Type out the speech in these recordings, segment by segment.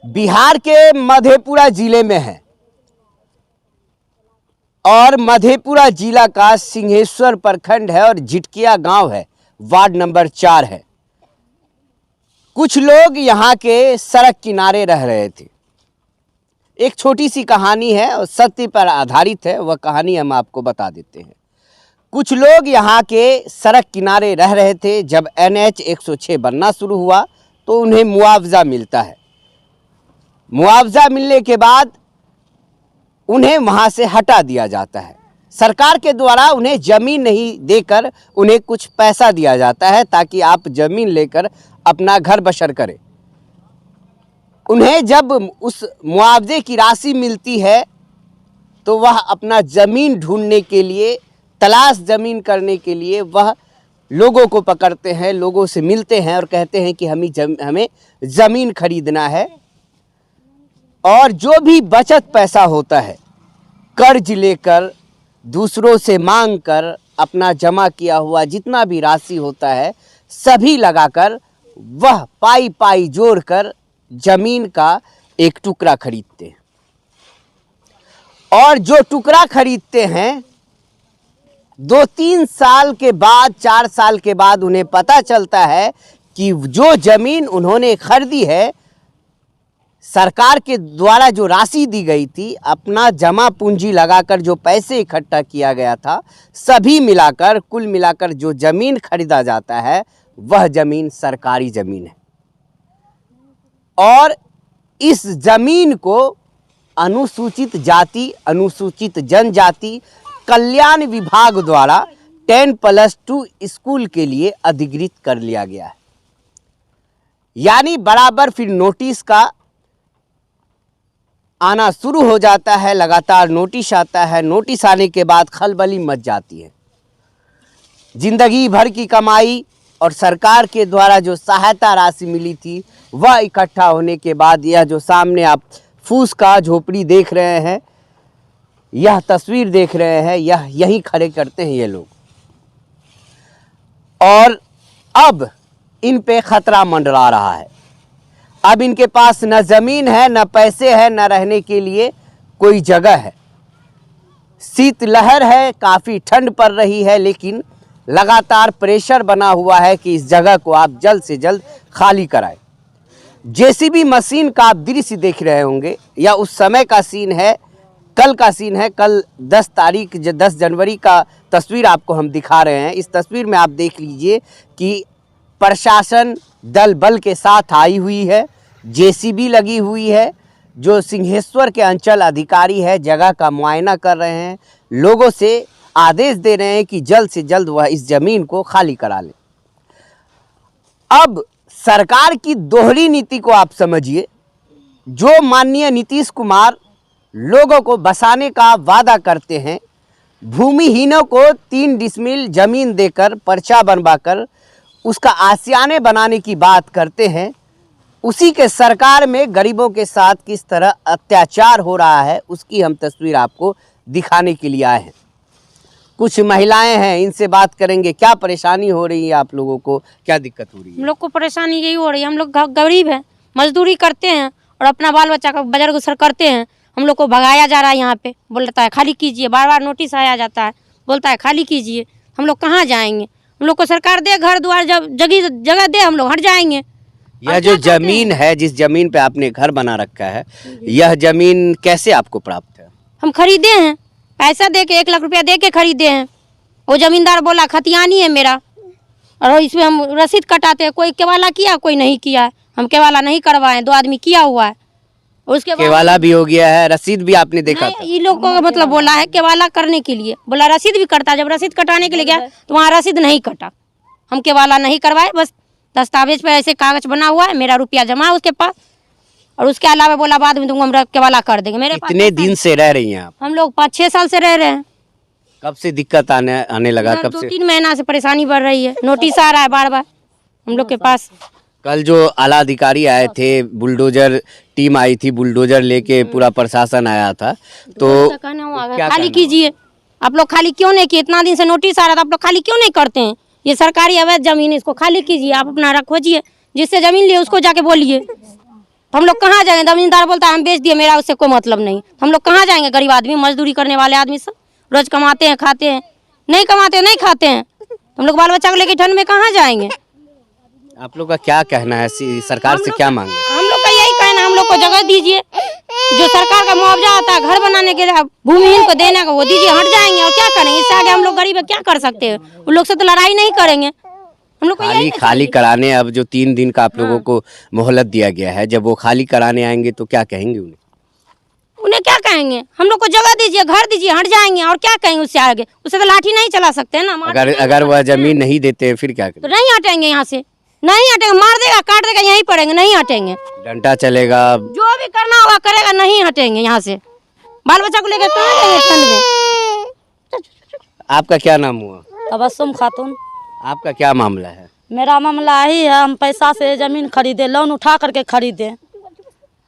बिहार के मधेपुरा जिले में है और मधेपुरा जिला का सिंहेश्वर प्रखंड है और झिटकिया गांव है, वार्ड नंबर 4 है। कुछ लोग यहाँ के सड़क किनारे रह रहे थे। एक छोटी सी कहानी है और सत्य पर आधारित है, वह कहानी हम आपको बता देते हैं। कुछ लोग यहाँ के सड़क किनारे रह रहे थे। जब NH 106 बनना शुरू हुआ तो उन्हें मुआवजा मिलता है। मुआवजा मिलने के बाद उन्हें वहाँ से हटा दिया जाता है। सरकार के द्वारा उन्हें ज़मीन नहीं देकर उन्हें कुछ पैसा दिया जाता है ताकि आप ज़मीन लेकर अपना घर बसर करें। उन्हें जब उस मुआवजे की राशि मिलती है तो वह अपना ज़मीन ढूंढने के लिए, तलाश ज़मीन करने के लिए वह लोगों को पकड़ते हैं, लोगों से मिलते हैं और कहते हैं कि हमें ज़मीन खरीदना है। और जो भी बचत पैसा होता है कर्ज लेकर, दूसरों से मांग कर, अपना जमा किया हुआ जितना भी राशि होता है सभी लगाकर वह पाई पाई जोड़कर ज़मीन का एक टुकड़ा खरीदते हैं। और जो टुकड़ा खरीदते हैं 2-3 साल के बाद, 4 साल के बाद उन्हें पता चलता है कि जो ज़मीन उन्होंने खरीदी है, सरकार के द्वारा जो राशि दी गई थी, अपना जमा पूंजी लगाकर जो पैसे इकट्ठा किया गया था, सभी मिलाकर, कुल मिलाकर जो ज़मीन खरीदा जाता है वह ज़मीन सरकारी ज़मीन है। और इस ज़मीन को अनुसूचित जाति, अनुसूचित जनजाति कल्याण विभाग द्वारा 10+2 स्कूल के लिए अधिकृत कर लिया गया है। यानी बराबर फिर नोटिस का आना शुरू हो जाता है, लगातार नोटिस आता है। नोटिस आने के बाद खलबली मच जाती है। जिंदगी भर की कमाई और सरकार के द्वारा जो सहायता राशि मिली थी वह इकट्ठा होने के बाद यह जो सामने आप फूस का झोपड़ी देख रहे हैं, यह तस्वीर देख रहे हैं, यह यहीं खड़े करते हैं ये लोग। और अब इन पे खतरा मंडरा रहा है। अब इनके पास न ज़मीन है, न पैसे हैं, न रहने के लिए कोई जगह है। शीतलहर है, काफ़ी ठंड पड़ रही है, लेकिन लगातार प्रेशर बना हुआ है कि इस जगह को आप जल्द से जल्द खाली कराएं। JCB मशीन का आप दृश्य देख रहे होंगे, या उस समय का सीन है, कल का सीन है। कल 10 जनवरी का तस्वीर आपको हम दिखा रहे हैं। इस तस्वीर में आप देख लीजिए कि प्रशासन दल बल के साथ आई हुई है, JCB लगी हुई है। जो सिंहेश्वर के अंचल अधिकारी है जगह का मुआयना कर रहे हैं, लोगों से आदेश दे रहे हैं कि जल्द से जल्द वह इस ज़मीन को खाली करा लें। अब सरकार की दोहरी नीति को आप समझिए। जो माननीय नीतीश कुमार लोगों को बसाने का वादा करते हैं, भूमिहीनों को 3 डिसमिल ज़मीन देकर, पर्चा बनवाकर उसका आशियाने बनाने की बात करते हैं, उसी के सरकार में गरीबों के साथ किस तरह अत्याचार हो रहा है उसकी हम तस्वीर आपको दिखाने के लिए आए हैं। कुछ महिलाएं हैं, इनसे बात करेंगे। क्या परेशानी हो रही है आप लोगों को, क्या दिक्कत हो रही है? हम लोग को परेशानी यही हो रही है, हम लोग गरीब हैं, मजदूरी करते हैं और अपना बाल बच्चा का गुजर बसर करते हैं। हम लोग को भगाया जा रहा है। यहाँ पे बोलता है खाली कीजिए, बार बार नोटिस आया जाता है, बोलता है खाली कीजिए। हम लोग कहाँ जाएंगे? हम लोग को सरकार दे घर द्वार, जब जगह दे, हम लोग हट जाएंगे। यह जो जमीन है, जिस जमीन पे आपने घर बना रखा है, यह जमीन कैसे आपको प्राप्त है? हम खरीदे हैं, पैसा दे के 1 लाख रुपया दे के खरीदे हैं। वो जमींदार बोला खतियानी है मेरा, और इसमें हम रसीद कटाते हैं। कोई केवाला किया, कोई नहीं किया है। हम केवाला नहीं करवाए, 2 आदमी किया हुआ है। उसके बाद केवाला भी हो गया है, रसीद भी आपने देखा था? ये लोग को मतलब बोला है केवाला करने के लिए, बोला रसीद भी कटता। जब रसीद कटाने के लिए गया तो वहाँ रसीद नहीं कटा। हम केवाला नहीं करवाए, बस दस्तावेज पे ऐसे कागज बना हुआ है, मेरा रुपया जमा है उसके पास, और उसके अलावा बोला बाद में तुमको हम केवाला कर देंगे। मेरे पास कितने दिन से रह रही हैं आप? हम लोग 5-6 साल से रह रहे हैं। कब से दिक्कत आने लगा? कब से? 2-3 महीना से परेशानी बढ़ रही है। नोटिस आ रहा है बार बार हम लोग के पास। कल जो आला अधिकारी आए थे, बुलडोजर टीम आई थी, बुलडोजर लेके पूरा प्रशासन आया था, तो खाली कीजिए। आप लोग खाली क्यों नहीं किए? इतना दिन से नोटिस आ रहा था, आप लोग खाली क्यों नहीं करते हैं? ये सरकारी अवैध जमीन, इसको खाली कीजिए, आप अपना खोजिए। जिससे जमीन लिए उसको जाके बोलिए। तो हम लोग कहाँ जाएंगे? जमींदार बोलता है हम बेच दिए, मेरा उससे कोई मतलब नहीं, तो हम लोग कहाँ जाएंगे? गरीब आदमी, मजदूरी करने वाले आदमी सब रोज कमाते हैं खाते हैं, नहीं कमाते नहीं खाते हैं, तो हम लोग बाल बच्चा को लेके ठंड में कहाँ जाएंगे? आप लोग का क्या कहना है, सरकार से क्या मांगे? हम लोग का यही कहना है, हम लोग को जगह दीजिए, जो सरकार का मुआवजा आता है घर बनाने के लिए भूमिहीन को देने का वो दीजिए, हट जाएंगे और क्या करेंगे? इससे आगे हम लोग गरीब है क्या कर सकते हैं? उन लोग से तो लड़ाई नहीं करेंगे हम लोग को, खाली यही खाली कराने, अब जो 3 दिन का आप लोगों को मोहलत दिया गया है, जब वो खाली कराने आएंगे तो क्या कहेंगे उन्हें? उन्हें क्या कहेंगे? हम लोग को जगह दीजिए, घर दीजिए, हट जाएंगे और क्या कहेंगे? उससे आगे उससे तो लाठी नहीं चला सकते हैं ना। अगर वह जमीन नहीं देते हैं फिर क्या तो करें? नहीं हटेंगे यहाँ से, नहीं हटेंगे, मार देगा काट देगा, यहीं पड़ेंगे, नहीं हटेंगे, डंडा चलेगा, जो भी करना होगा करेगा, नहीं हटेंगे यहाँ से। बाल बच्चा को लेकर कहाँ जाएंगे ठंड में? आपका क्या नाम हुआ? तबस्सुम खातून। आपका क्या मामला है? मेरा मामला यही है, हम पैसा से ज़मीन खरीदे, लोन उठा करके खरीदे,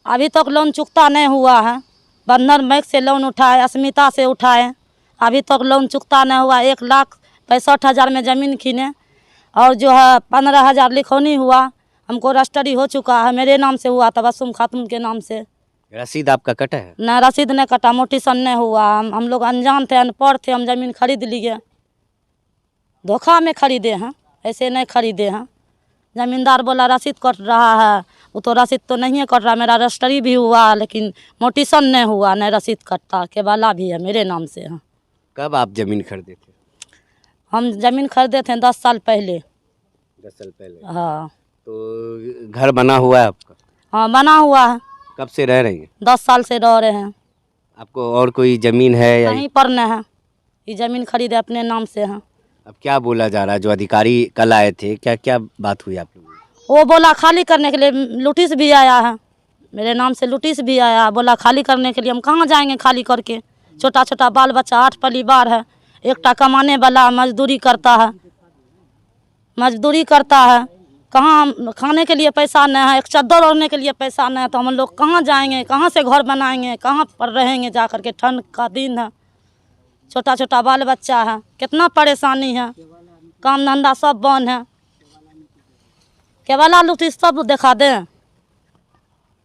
अभी तक लोन चुकता नहीं हुआ है। बंधन बैंक से लोन उठाए, अस्मिता से उठाए, अभी तक लोन चुकता नहीं हुआ। 1,65,000 में ज़मीन किने और जो है 15,000 लिखौनी हुआ। हमको रजिस्ट्री हो चुका है, मेरे नाम से हुआ, तबस्सुम खातून के नाम से। रसीद आपका कटा है? न रसीद नहीं कटा, मोटिसन नहीं हुआ। हम लोग अनजान थे, अनपढ़ थे, हम ज़मीन खरीद लिए, धोखा में खरीदे हैं, ऐसे नहीं खरीदे हैं। ज़मींदार बोला रसीद कट रहा है, वो तो रसीद तो नहीं है कट रहा, मेरा रजिस्ट्री भी हुआ लेकिन मोटिसन नहीं हुआ, नहीं रसीद कटता, केवाला भी है मेरे नाम से है। कब आप जमीन खरीदे थे? हम ज़मीन खरीदे थे 10 साल पहले। 10 साल पहले? हाँ। तो घर बना हुआ है आपका? हाँ बना हुआ है। कब से रह रही हैं? 10 साल से रह रहे हैं। आपको और कोई जमीन है या? कहीं पर नहीं है, ये ज़मीन खरीदे अपने नाम से है। अब क्या बोला जा रहा है? जो अधिकारी कल आए थे, क्या क्या बात हुई आप लोगों की? वो बोला खाली करने के लिए नोटिस भी आया है, मेरे नाम से नोटिस भी आया, बोला खाली करने के लिए। हम कहाँ जाएंगे खाली करके? छोटा छोटा बाल बच्चा, 8 परिवार है, एकटा कमाने वाला मजदूरी करता है, मजदूरी करता है, कहाँ खाने के लिए पैसा नहीं है, एक चादर ओढ़ने के लिए पैसा नहीं है, तो हम लोग कहाँ जाएंगे? कहाँ से घर बनाएंगे? कहाँ पर रहेंगे जा कर के? ठंड का दिन है, छोटा छोटा बाल बच्चा है, कितना परेशानी है, काम धंधा सब बंद है। केवला लुटी सब दिखा दें।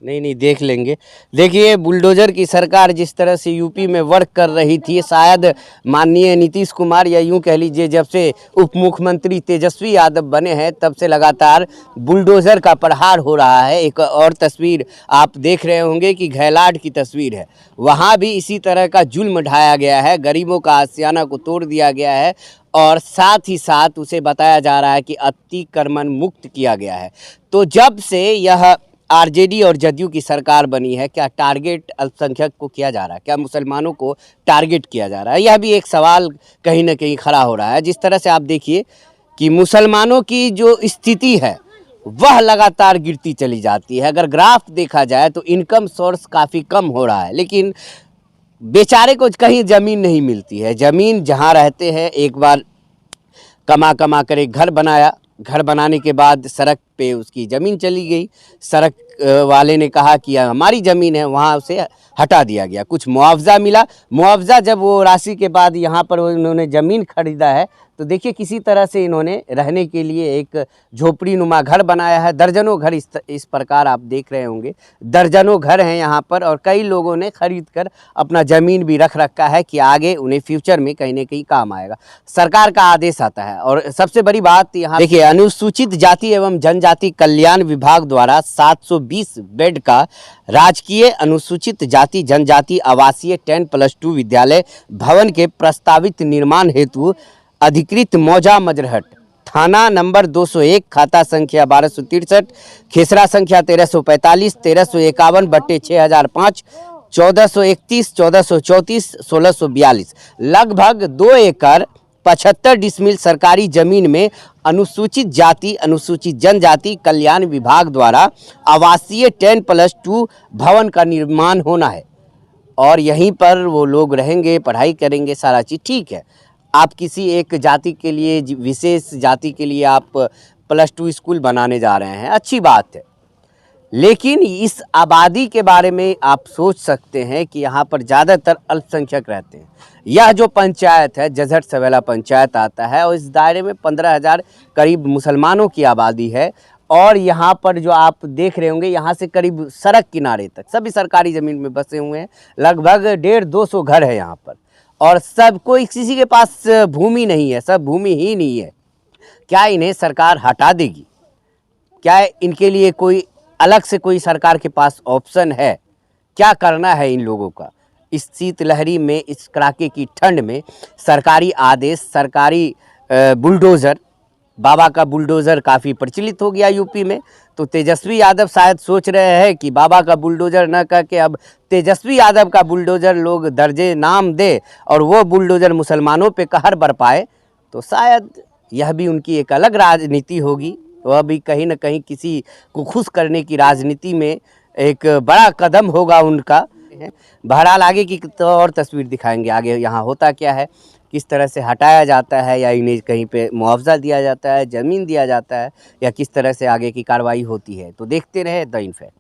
नहीं देख लेंगे। देखिए, बुलडोजर की सरकार जिस तरह से यूपी में वर्क कर रही थी, शायद माननीय नीतीश कुमार या यूं कह लीजिए जब से उप मुख्यमंत्री तेजस्वी यादव बने हैं तब से लगातार बुलडोजर का प्रहार हो रहा है। एक और तस्वीर आप देख रहे होंगे कि घैलाड की तस्वीर है, वहाँ भी इसी तरह का जुल्म ढाया गया है, गरीबों का आशियाना को तोड़ दिया गया है और साथ ही साथ उसे बताया जा रहा है कि अतिक्रमण मुक्त किया गया है। तो जब से यह आरजेडी और जदयू की सरकार बनी है, क्या टारगेट अल्पसंख्यक को किया जा रहा है? क्या मुसलमानों को टारगेट किया जा रहा है? यह भी एक सवाल कहीं ना कहीं खड़ा हो रहा है। जिस तरह से आप देखिए कि मुसलमानों की जो स्थिति है वह लगातार गिरती चली जाती है। अगर ग्राफ देखा जाए तो इनकम सोर्स काफ़ी कम हो रहा है, लेकिन बेचारे को कहीं ज़मीन नहीं मिलती है। ज़मीन जहाँ रहते हैं, एक बार कमा कर एक घर बनाया, घर बनाने के बाद सड़क पे उसकी ज़मीन चली गई, सड़क वाले ने कहा कि हमारी ज़मीन है, वहाँ उसे हटा दिया गया। कुछ मुआवजा मिला, मुआवजा जब वो राशि के बाद यहाँ पर इन्होंने ज़मीन खरीदा है तो देखिए किसी तरह से इन्होंने रहने के लिए एक झोपड़ी नुमा घर बनाया है। दर्जनों घर इस प्रकार आप देख रहे होंगे, दर्जनों घर हैं यहाँ पर और कई लोगों ने खरीद कर अपना ज़मीन भी रख रखा है कि आगे उन्हें फ्यूचर में कहीं ना कहीं काम आएगा। सरकार का आदेश आता है और सबसे बड़ी बात यहाँ देखिए, अनुसूचित जाति एवं जनजाति कल्याण विभाग द्वारा 720 बेड का राजकीय अनुसूचित जाति जनजाति आवासीय 10+2 विद्यालय भवन के प्रस्तावित निर्माण हेतु अधिकृत मौजा मजरहट, थाना नंबर 201, खाता संख्या 1263, खेसरा संख्या 1345, 1351/6005, 1431, 1434, 1642, लगभग 2 एकड़ 75 डिसमिल सरकारी जमीन में अनुसूचित जाति अनुसूचित जनजाति कल्याण विभाग द्वारा आवासीय 10+2 भवन का निर्माण होना है और यहीं पर वो लोग रहेंगे, पढ़ाई करेंगे, सारा चीज़ ठीक है। आप किसी एक जाति के लिए, विशेष जाति के लिए आप +2 स्कूल बनाने जा रहे हैं, अच्छी बात है, लेकिन इस आबादी के बारे में आप सोच सकते हैं कि यहाँ पर ज़्यादातर अल्पसंख्यक रहते हैं। यह जो पंचायत है, जझट सवेला पंचायत आता है और इस दायरे में 15,000 करीब मुसलमानों की आबादी है और यहाँ पर जो आप देख रहे होंगे, यहाँ से करीब सड़क किनारे तक सभी सरकारी ज़मीन में बसे हुए हैं। लगभग 150-200 घर है यहाँ पर, और सब कोई किसी के पास भूमि नहीं है, सब भूमिहीन ही है। क्या इन्हें सरकार हटा देगी? क्या इनके लिए कोई अलग से कोई सरकार के पास ऑप्शन है? क्या करना है इन लोगों का? इस शीतलहरी में, इस कड़ाके की ठंड में सरकारी आदेश, सरकारी बुलडोज़र, बाबा का बुलडोज़र काफ़ी प्रचलित हो गया यूपी में, तो तेजस्वी यादव शायद सोच रहे हैं कि बाबा का बुलडोज़र न करके अब तेजस्वी यादव का बुलडोज़र लोग दर्जे नाम दे और वो बुलडोज़र मुसलमानों पे कहर बरपाए, तो शायद यह भी उनकी एक अलग राजनीति होगी। वह भी कहीं न कहीं किसी को खुश करने की राजनीति में एक बड़ा कदम होगा उनका। बहरहाल आगे की तो और तस्वीर दिखाएंगे, आगे यहाँ होता क्या है, किस तरह से हटाया जाता है, या इन्हें कहीं पे मुआवजा दिया जाता है, ज़मीन दिया जाता है, या किस तरह से आगे की कार्रवाई होती है। तो देखते रहे द इनफैक्ट।